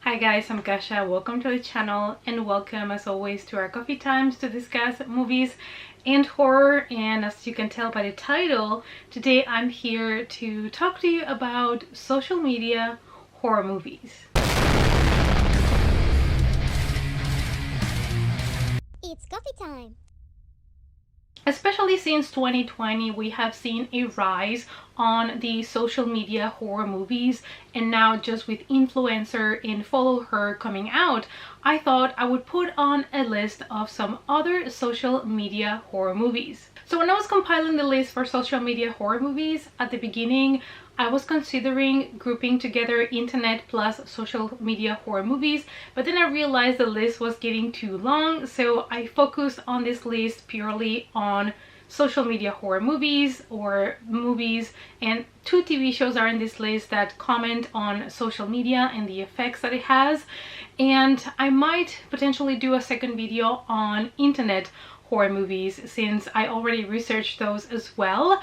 Hi guys, I'm Kasha. Welcome to the channel and welcome as always to our coffee times to discuss movies and horror. And as you can tell by the title, today I'm here to talk to you about social media horror movies. It's coffee time! Especially since 2020, we have seen a rise on the social media horror movies, and now just with influencer and Follow Her coming out, I thought I would put on a list of some other social media horror movies. So when I was compiling the list for social media horror movies, at the beginning I was considering grouping together internet plus social media horror movies, but then I realized the list was getting too long, so I focused on this list purely on social media horror movies or movies, and 2 TV shows are in this list that comment on social media and the effects that it has. And I might potentially do a second video on internet horror movies since I already researched those as well.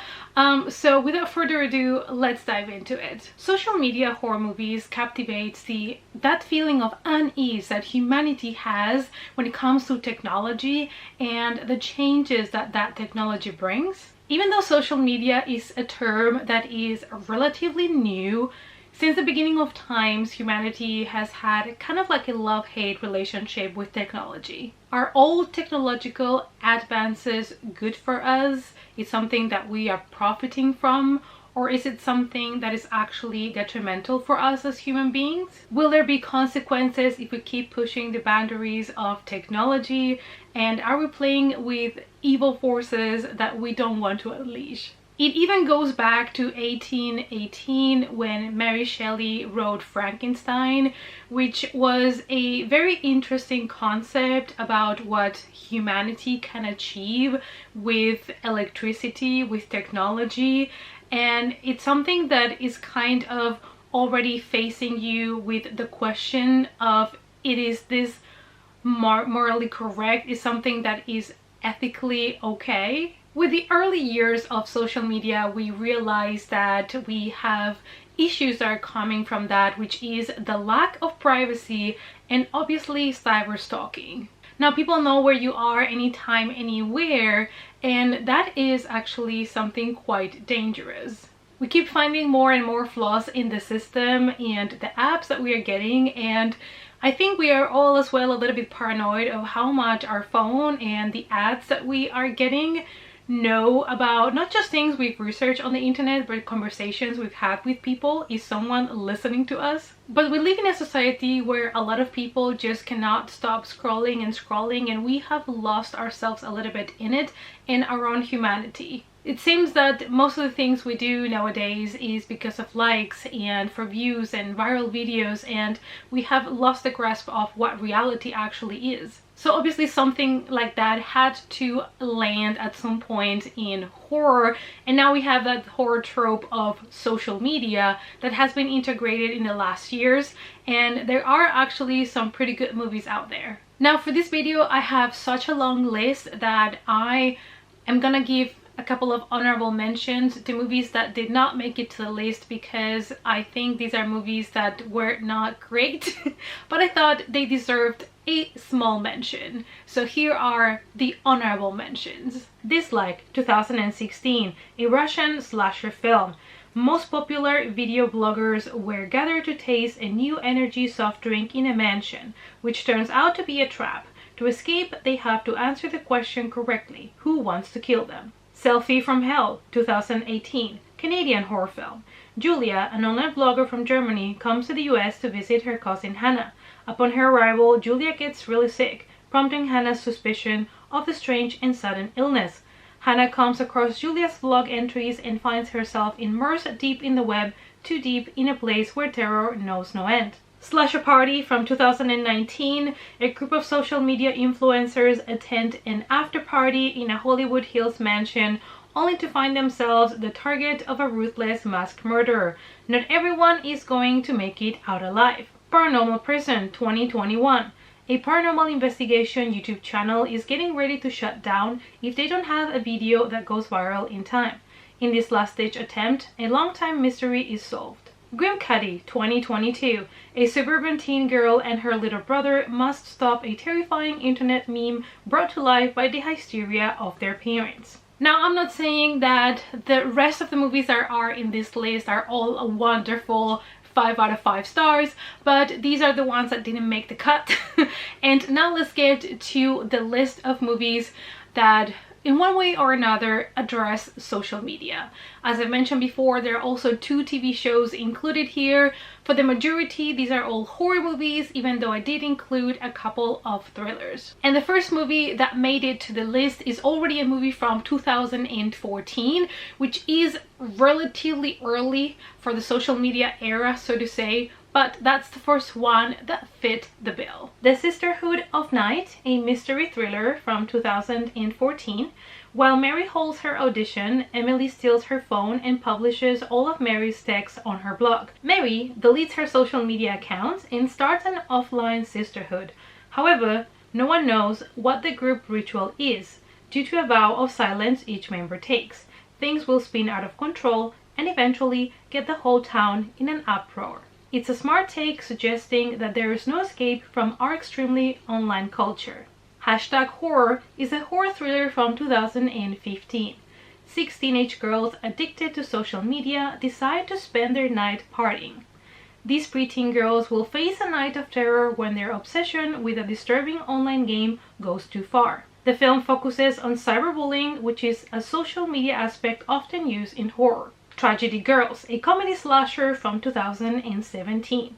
So without further ado, let's dive into it. Social media horror movies captivates that feeling of unease that humanity has when it comes to technology and the changes that technology brings. Even though social media is a term that is relatively new, since the beginning of times, humanity has had kind of like a love-hate relationship with technology. Are all technological advances good for us? Is something that we are profiting from? Or is it something that is actually detrimental for us as human beings? Will there be consequences if we keep pushing the boundaries of technology? And are we playing with evil forces that we don't want to unleash? It even goes back to 1818 when Mary Shelley wrote Frankenstein, which was a very interesting concept about what humanity can achieve with electricity, with technology. And it's something that is kind of already facing you with the question of, is this morally correct? Is something that is ethically okay? With the early years of social media, we realized that we have issues that are coming from that, which is the lack of privacy and obviously cyber stalking. Now, people know where you are anytime, anywhere, and that is actually something quite dangerous. We keep finding more and more flaws in the system and the apps that we are getting, and I think we are all as well a little bit paranoid of how much our phone and the ads that we are getting know about not just things we've researched on the internet, but conversations we've had with people. Is someone listening to us? But we live in a society where a lot of people just cannot stop scrolling and scrolling, and we have lost ourselves a little bit in it and our own humanity. It seems that most of the things we do nowadays is because of likes and for views and viral videos, and we have lost the grasp of what reality actually is. So obviously something like that had to land at some point in horror, and now we have that horror trope of social media that has been integrated in the last years, and there are actually some pretty good movies out there. Now for this video, I have such a long list that I am gonna give a couple of honorable mentions to movies that did not make it to the list because I think these are movies that were not great, but I thought they deserved a small mention. So here are the honorable mentions. Dislike 2016, a Russian slasher film. Most popular video bloggers were gathered to taste a new energy soft drink in a mansion, which turns out to be a trap. To escape, they have to answer the question correctly: who wants to kill them? Selfie from Hell 2018, Canadian horror film. Julia, an online blogger from Germany, comes to the US to visit her cousin Hannah. Upon her arrival, Julia gets really sick, prompting Hannah's suspicion of the strange and sudden illness. Hannah comes across Julia's blog entries and finds herself immersed deep in the web, too deep in a place where terror knows no end. Slasher Party from 2019, a group of social media influencers attend an after party in a Hollywood Hills mansion only to find themselves the target of a ruthless masked murderer. Not everyone is going to make it out alive. Paranormal Prison 2021, a paranormal investigation YouTube channel is getting ready to shut down if they don't have a video that goes viral in time. In this last-ditch attempt, a long-time mystery is solved. Grimcutty 2022. A suburban teen girl and her little brother must stop a terrifying internet meme brought to life by the hysteria of their parents. Now, I'm not saying that the rest of the movies that are in this list are all wonderful 5 out of 5 stars, but these are the ones that didn't make the cut. And now let's get to the list of movies that in one way or another address social media. As I mentioned before, there are also 2 TV shows included here. For the majority, these are all horror movies, even though I did include a couple of thrillers. And the first movie that made it to the list is already a movie from 2014, which is relatively early for the social media era, so to say, but that's the first one that fit the bill. The Sisterhood of Night, a mystery thriller from 2014. While Mary holds her audition, Emily steals her phone and publishes all of Mary's texts on her blog. Mary deletes her social media accounts and starts an offline sisterhood. However, no one knows what the group ritual is. Due to a vow of silence each member takes, things will spin out of control and eventually get the whole town in an uproar. It's a smart take suggesting that there is no escape from our extremely online culture. Hashtag Horror is a horror thriller from 2015. 6 teenage girls addicted to social media decide to spend their night partying. These preteen girls will face a night of terror when their obsession with a disturbing online game goes too far. The film focuses on cyberbullying, which is a social media aspect often used in horror. Tragedy Girls, a comedy slasher from 2017.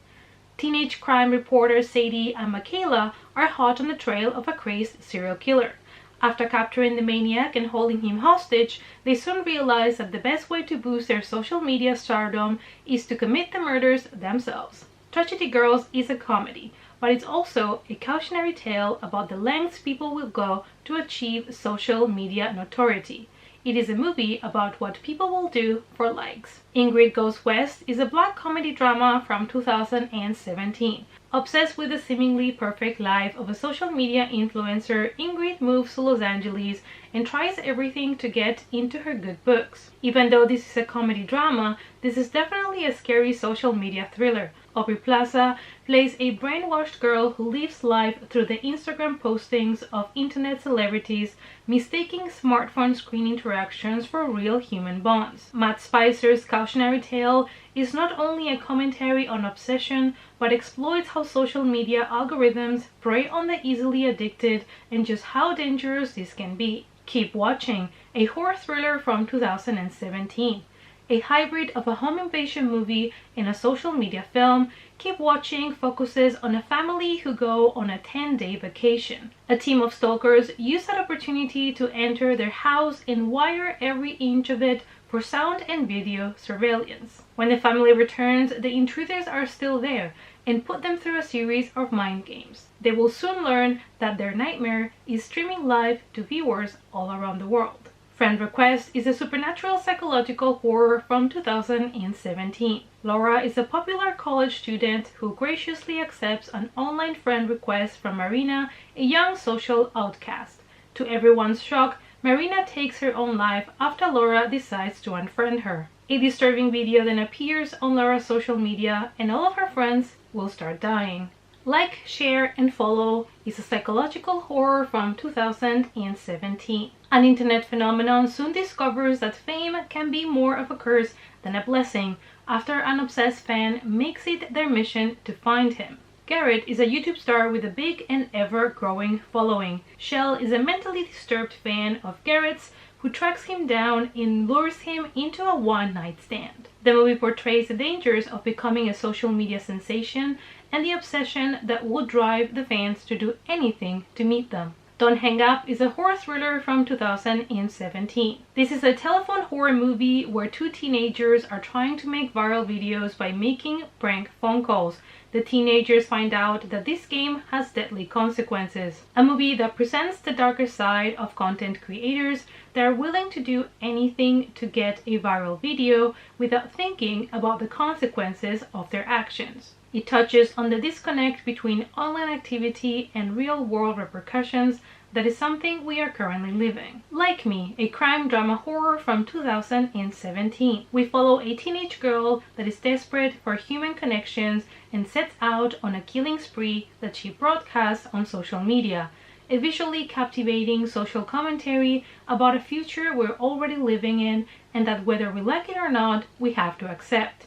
Teenage crime reporters Sadie and Michaela are hot on the trail of a crazed serial killer. After capturing the maniac and holding him hostage, they soon realize that the best way to boost their social media stardom is to commit the murders themselves. Tragedy Girls is a comedy, but it's also a cautionary tale about the lengths people will go to achieve social media notoriety. It is a movie about what people will do for likes. Ingrid Goes West is a black comedy drama from 2017. Obsessed with the seemingly perfect life of a social media influencer, Ingrid moves to Los Angeles and tries everything to get into her good books. Even though this is a comedy drama, this is definitely a scary social media thriller. Aubrey Plaza plays a brainwashed girl who lives life through the Instagram postings of internet celebrities, mistaking smartphone screen interactions for real human bonds. Matt Spicer's cautionary tale is not only a commentary on obsession, but exploits how social media algorithms prey on the easily addicted and just how dangerous this can be. Keep Watching, a horror thriller from 2017. A hybrid of a home invasion movie and a social media film, Keep Watching focuses on a family who go on a 10-day vacation. A team of stalkers use that opportunity to enter their house and wire every inch of it for sound and video surveillance. When the family returns, the intruders are still there and put them through a series of mind games. They will soon learn that their nightmare is streaming live to viewers all around the world. Friend Request is a supernatural psychological horror from 2017. Laura is a popular college student who graciously accepts an online friend request from Marina, a young social outcast. To everyone's shock, Marina takes her own life after Laura decides to unfriend her. A disturbing video then appears on Laura's social media and all of her friends will start dying. Like, Share, and Follow is a psychological horror from 2017. An internet phenomenon soon discovers that fame can be more of a curse than a blessing after an obsessed fan makes it their mission to find him. Garrett is a YouTube star with a big and ever-growing following. Shell is a mentally disturbed fan of Garrett's who tracks him down and lures him into a one-night stand. The movie portrays the dangers of becoming a social media sensation and the obsession that would drive the fans to do anything to meet them. Don't Hang Up is a horror thriller from 2017. This is a telephone horror movie where 2 teenagers are trying to make viral videos by making prank phone calls. The teenagers find out that this game has deadly consequences. A movie that presents the darker side of content creators that are willing to do anything to get a viral video without thinking about the consequences of their actions. It touches on the disconnect between online activity and real-world repercussions, that is something we are currently living. Like Me, a crime drama horror from 2017. We follow a teenage girl that is desperate for human connections and sets out on a killing spree that she broadcasts on social media. A visually captivating social commentary about a future we're already living in and that whether we like it or not, we have to accept.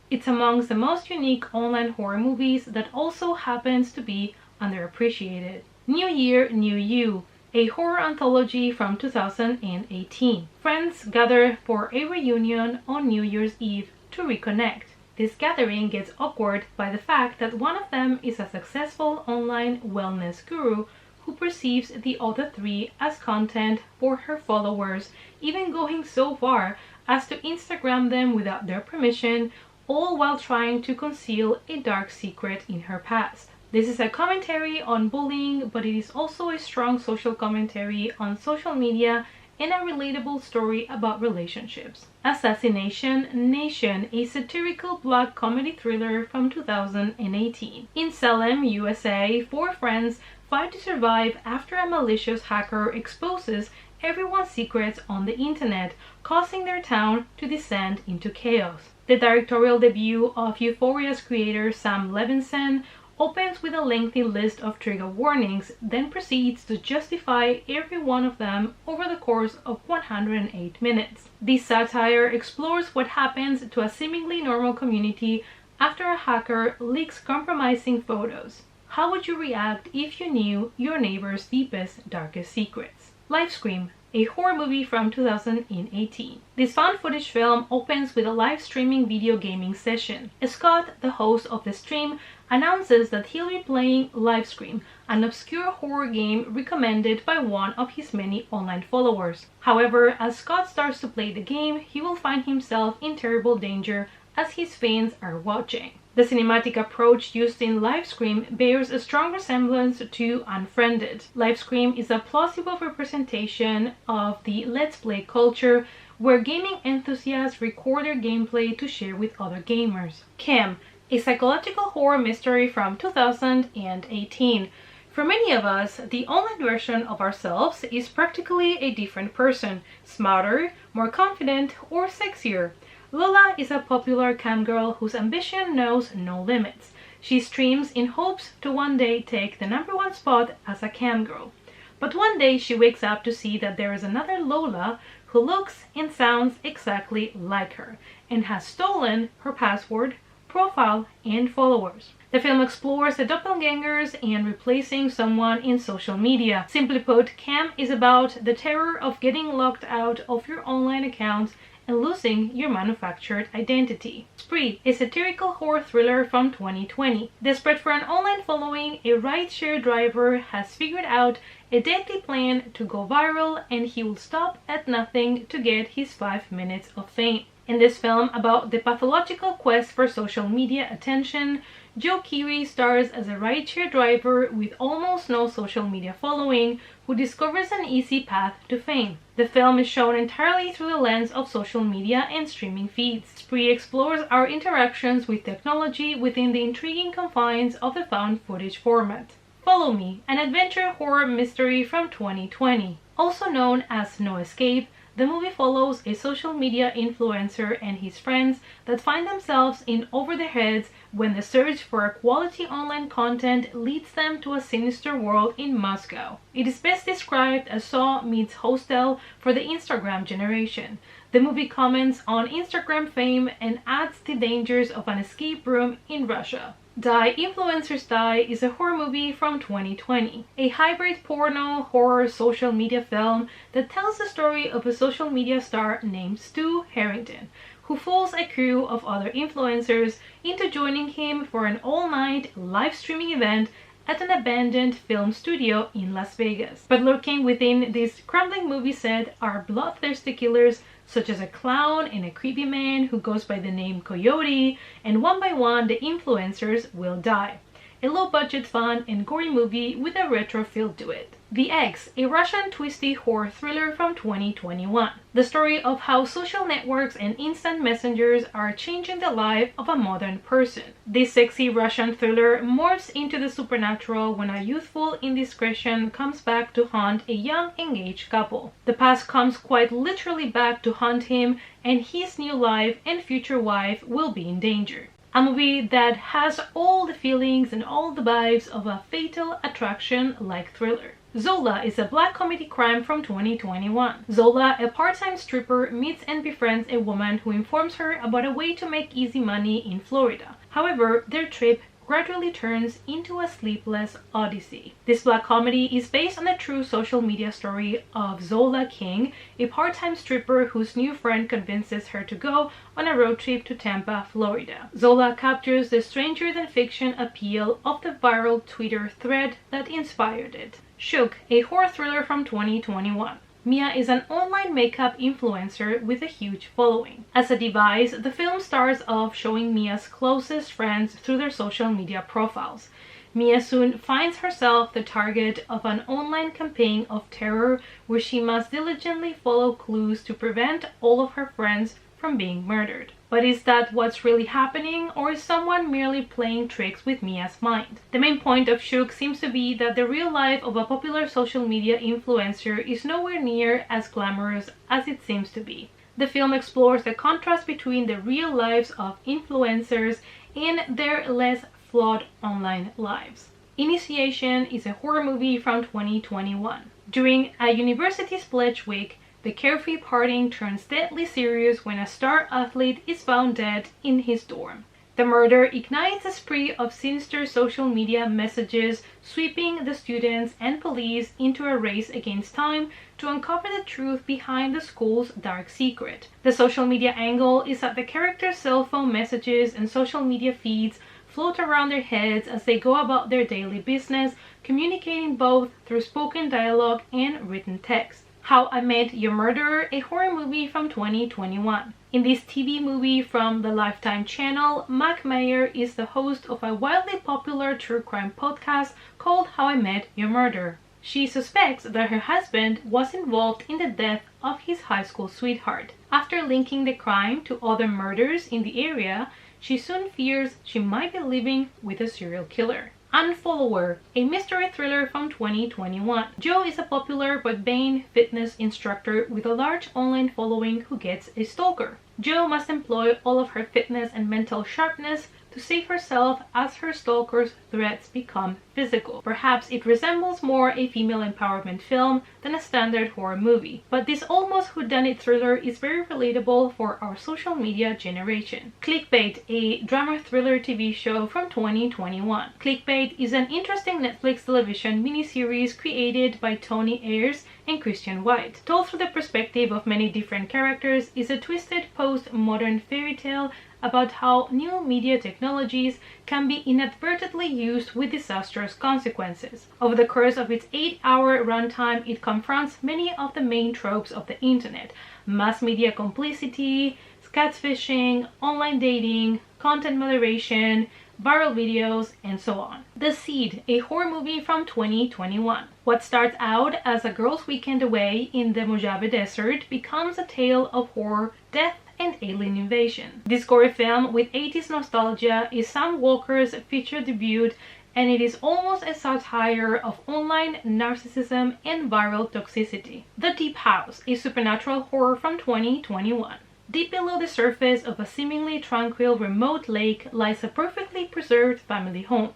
It's amongst the most unique online horror movies that also happens to be underappreciated. New Year, New You, a horror anthology from 2018. Friends gather for a reunion on New Year's Eve to reconnect. This gathering gets awkward by the fact that one of them is a successful online wellness guru who perceives the other three as content for her followers, even going so far as to Instagram them without their permission, all while trying to conceal a dark secret in her past. This is a commentary on bullying, but it is also a strong social commentary on social media and a relatable story about relationships. Assassination Nation, a satirical black comedy thriller from 2018. In Salem, USA, four friends fight to survive after a malicious hacker exposes everyone's secrets on the internet, causing their town to descend into chaos. The directorial debut of Euphoria's creator Sam Levinson opens with a lengthy list of trigger warnings, then proceeds to justify every one of them over the course of 108 minutes. This satire explores what happens to a seemingly normal community after a hacker leaks compromising photos. How would you react if you knew your neighbor's deepest, darkest secrets? Livescream, a horror movie from 2018. This found footage film opens with a live streaming video gaming session. Scott, the host of the stream, announces that he'll be playing Livescream, an obscure horror game recommended by one of his many online followers. However, as Scott starts to play the game, he will find himself in terrible danger as his fans are watching. The cinematic approach used in Livescream bears a strong resemblance to Unfriended. Livescream is a plausible representation of the Let's Play culture, where gaming enthusiasts record their gameplay to share with other gamers. Cam, a psychological horror mystery from 2018. For many of us, the online version of ourselves is practically a different person, smarter, more confident, or sexier. Lola is a popular cam girl whose ambition knows no limits. She streams in hopes to one day take the #1 spot as a cam girl. But one day she wakes up to see that there is another Lola who looks and sounds exactly like her and has stolen her password, profile, and followers. The film explores the doppelgangers and replacing someone in social media. Simply put, Cam is about the terror of getting locked out of your online accounts and losing your manufactured identity. Spree, a satirical horror thriller from 2020. Desperate for an online following, a rideshare driver has figured out a deadly plan to go viral, and he will stop at nothing to get his 5 minutes of fame. In this film about the pathological quest for social media attention, Joe Keery stars as a rideshare driver with almost no social media following who discovers an easy path to fame. The film is shown entirely through the lens of social media and streaming feeds. Spree explores our interactions with technology within the intriguing confines of the found footage format. Follow Me, an adventure horror mystery from 2020. Also known as No Escape, the movie follows a social media influencer and his friends that find themselves in over their heads when the search for quality online content leads them to a sinister world in Moscow. It is best described as Saw meets Hostel for the Instagram generation. The movie comments on Instagram fame and adds the dangers of an escape room in Russia. Die Influencers Die is a horror movie from 2020, a hybrid porno horror social media film that tells the story of a social media star named Stu Harrington, who fools a crew of other influencers into joining him for an all-night live streaming event at an abandoned film studio in Las Vegas. But lurking within this crumbling movie set are bloodthirsty killers such as a clown and a creepy man who goes by the name Coyote, and one by one the influencers will die. a low-budget fun and gory movie with a retro feel to it. The X, a Russian twisty horror thriller from 2021. The story of how social networks and instant messengers are changing the life of a modern person. This sexy Russian thriller morphs into the supernatural when a youthful indiscretion comes back to haunt a young engaged couple. The past comes quite literally back to haunt him, and his new life and future wife will be in danger. A movie that has all the feelings and all the vibes of a Fatal Attraction-like thriller. Zola is a black comedy crime from 2021. Zola, a part-time stripper, meets and befriends a woman who informs her about a way to make easy money in Florida. However, their trip gradually turns into a sleepless odyssey. This black comedy is based on the true social media story of Zola King, a part-time stripper whose new friend convinces her to go on a road trip to Tampa, Florida. Zola captures the stranger-than-fiction appeal of the viral Twitter thread that inspired it. Shook, a horror thriller from 2021. Mia is an online makeup influencer with a huge following. As a device, the film starts off showing Mia's closest friends through their social media profiles. Mia soon finds herself the target of an online campaign of terror where she must diligently follow clues to prevent all of her friends from being murdered. But is that what's really happening, or is someone merely playing tricks with Mia's mind? The main point of Shook seems to be that the real life of a popular social media influencer is nowhere near as glamorous as it seems to be. The film explores the contrast between the real lives of influencers and their less flawed online lives. Initiation is a horror movie from 2021. During a university's pledge week, the carefree partying turns deadly serious when a star athlete is found dead in his dorm. The murder ignites a spree of sinister social media messages, sweeping the students and police into a race against time to uncover the truth behind the school's dark secret. The social media angle is that the characters' cell phone messages and social media feeds float around their heads as they go about their daily business, communicating both through spoken dialogue and written text. How I Met Your Murderer, a horror movie from 2021. In this TV movie from the Lifetime channel, Mac Mayer is the host of a wildly popular true crime podcast called How I Met Your Murderer. She suspects that her husband was involved in the death of his high school sweetheart. After linking the crime to other murders in the area, she soon fears she might be living with a serial killer. Unfollower, a mystery thriller from 2021. Jo is a popular but vain fitness instructor with a large online following who gets a stalker. Jo must employ all of her fitness and mental sharpness to save herself as her stalker's threats become physical. Perhaps it resembles more a female empowerment film than a standard horror movie, but this almost whodunit thriller is very relatable for our social media generation. Clickbait, a drama thriller TV show from 2021. Clickbait is an interesting Netflix television miniseries created by Tony Ayers and Christian White. Told through the perspective of many different characters, is a twisted post-modern fairy tale about how new media technologies can be inadvertently used with disastrous consequences. Over the course of its 8-hour runtime, it confronts many of the main tropes of the internet: mass media complicity, catfishing, online dating, content moderation, viral videos, and so on. The Seed, a horror movie from 2021. What starts out as a girls' weekend away in the Mojave Desert becomes a tale of horror, death, and alien invasion. This gory film with 80s nostalgia is Sam Walker's feature debut, and it is almost a satire of online narcissism and viral toxicity. The Deep House, a supernatural horror from 2021. Deep below the surface of a seemingly tranquil remote lake lies a perfectly preserved family home.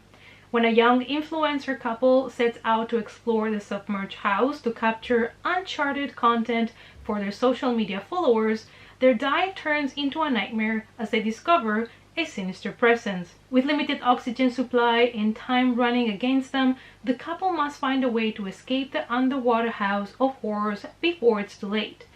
When a young influencer couple sets out to explore the submerged house to capture uncharted content for their social media followers, their dive turns into a nightmare as they discover a sinister presence. With limited oxygen supply and time running against them, the couple must find a way to escape the underwater house of horrors before it's too late.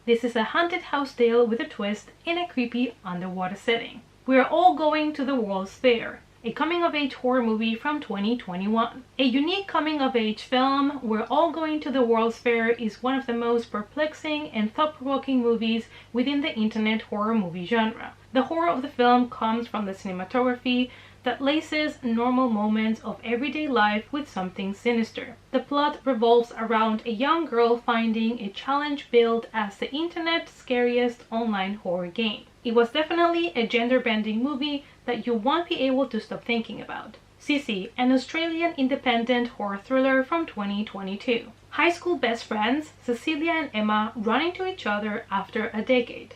This is a haunted house tale with a twist in a creepy underwater setting. We are all going to the World's Fair, a coming-of-age horror movie from 2021. A unique coming-of-age film, We're All Going to the World's Fair is one of the most perplexing and thought-provoking movies within the internet horror movie genre. The horror of the film comes from the cinematography, that laces normal moments of everyday life with something sinister. The plot revolves around a young girl finding a challenge billed as the internet's scariest online horror game. It was definitely a gender-bending movie that you won't be able to stop thinking about. Sissy, an Australian independent horror thriller from 2022. High school best friends, Cecilia and Emma, run into each other after a decade.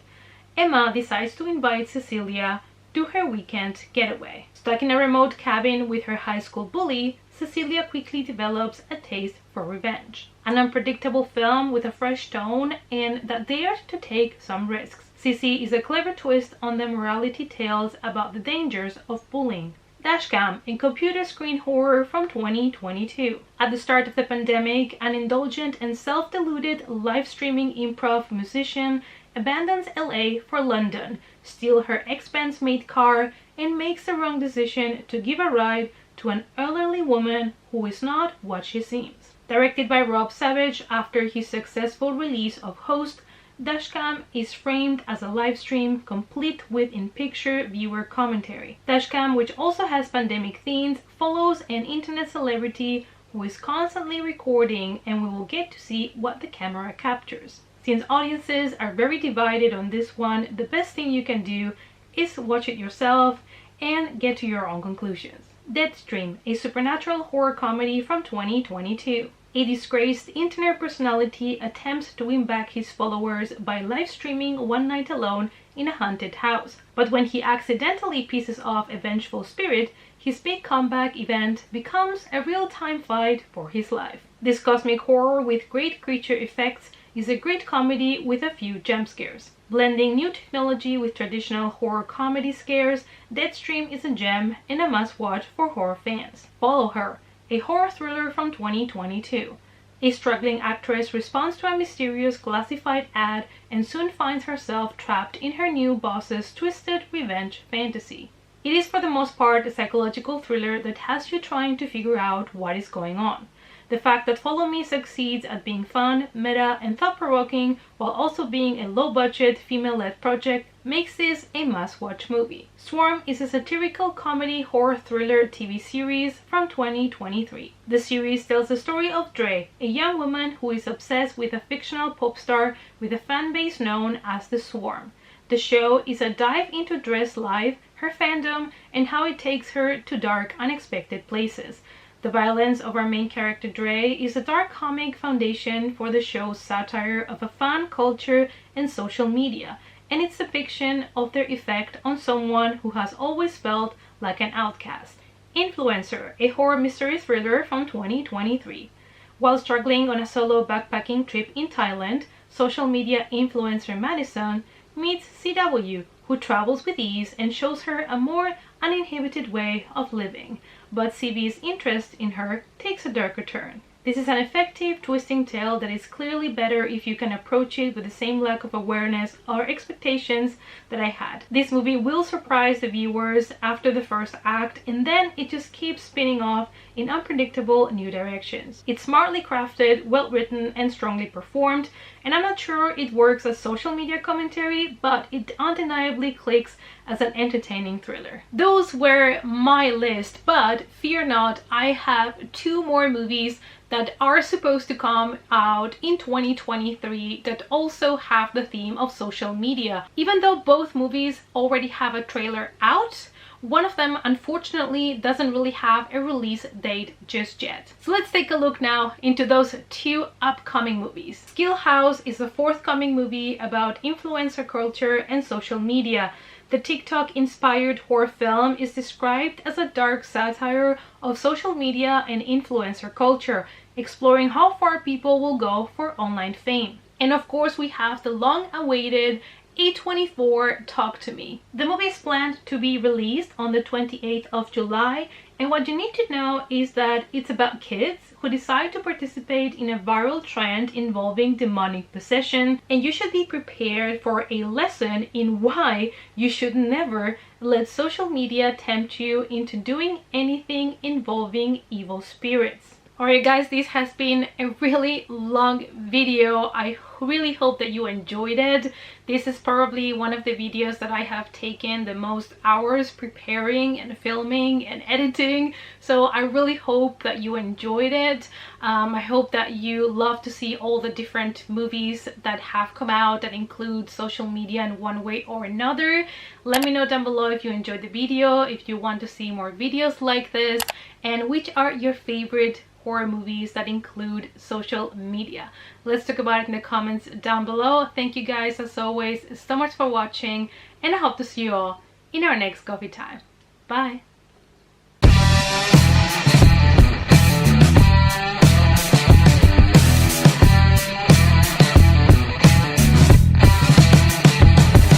Emma decides to invite Cecilia to her weekend getaway. Stuck in a remote cabin with her high school bully, Cecilia quickly develops a taste for revenge. An unpredictable film with a fresh tone and that dares to take some risks. Sissy is a clever twist on the morality tales about the dangers of bullying. Dashcam, a computer screen horror from 2022. At the start of the pandemic, an indulgent and self-deluded live-streaming improv musician abandons LA for London, steals her expense-made car, and makes the wrong decision to give a ride to an elderly woman who is not what she seems. Directed by Rob Savage after his successful release of Host, Dashcam is framed as a live stream complete with in-picture viewer commentary. Dashcam, which also has pandemic themes, follows an internet celebrity who is constantly recording, and we will get to see what the camera captures. Since audiences are very divided on this one, the best thing you can do is watch it yourself and get to your own conclusions. Deadstream, a supernatural horror comedy from 2022. A disgraced internet personality attempts to win back his followers by live streaming one night alone in a haunted house. But when he accidentally pisses off a vengeful spirit, his big comeback event becomes a real-time fight for his life. This cosmic horror with great creature effects is a great comedy with a few jump scares. Blending new technology with traditional horror comedy scares, Deadstream is a gem and a must-watch for horror fans. Follow Her, a horror thriller from 2022. A struggling actress responds to a mysterious classified ad and soon finds herself trapped in her new boss's twisted revenge fantasy. It is for the most part a psychological thriller that has you trying to figure out what is going on. The fact that Follow Me succeeds at being fun, meta, and thought-provoking while also being a low-budget, female-led project makes this a must-watch movie. Swarm is a satirical comedy horror thriller TV series from 2023. The series tells the story of Dre, a young woman who is obsessed with a fictional pop star with a fan base known as the Swarm. The show is a dive into Dre's life, her fandom, and how it takes her to dark, unexpected places. The violence of our main character Dre is a dark comic foundation for the show's satire of a fan culture and social media, and its depiction of their effect on someone who has always felt like an outcast. Influencer, a horror mystery thriller from 2023. While struggling on a solo backpacking trip in Thailand, social media influencer Madison meets CW, who travels with ease and shows her a more uninhibited way of living. But CB's interest in her takes a darker turn. This is an effective, twisting tale that is clearly better if you can approach it with the same lack of awareness or expectations that I had. This movie will surprise the viewers after the first act, and then it just keeps spinning off in unpredictable new directions. It's smartly crafted, well written, and strongly performed, and I'm not sure it works as social media commentary, but it undeniably clicks as an entertaining thriller. Those were my list, but fear not, I have two more movies that are supposed to come out in 2023 that also have the theme of social media. Even though both movies already have a trailer out, one of them unfortunately doesn't really have a release date just yet. So let's take a look now into those two upcoming movies. Skill House is a forthcoming movie about influencer culture and social media. The TikTok-inspired horror film is described as a dark satire of social media and influencer culture, exploring how far people will go for online fame. And of course, we have the long-awaited A24 Talk to Me. The movie is planned to be released on the 28th of July, and what you need to know is that it's about kids who decide to participate in a viral trend involving demonic possession, and you should be prepared for a lesson in why you should never let social media tempt you into doing anything involving evil spirits. Alright guys, this has been a really long video. I really hope that you enjoyed it. This is probably one of the videos that I have taken the most hours preparing and filming and editing, so I really hope that you enjoyed it. I hope that you love to see all the different movies that have come out that include social media in one way or another. Let me know down below if you enjoyed the video, if you want to see more videos like this, and which are your favorite horror movies that include social media. Let's talk about it in the comments down below. Thank you guys as always so much for watching, and I hope to see you all in our next coffee time. Bye!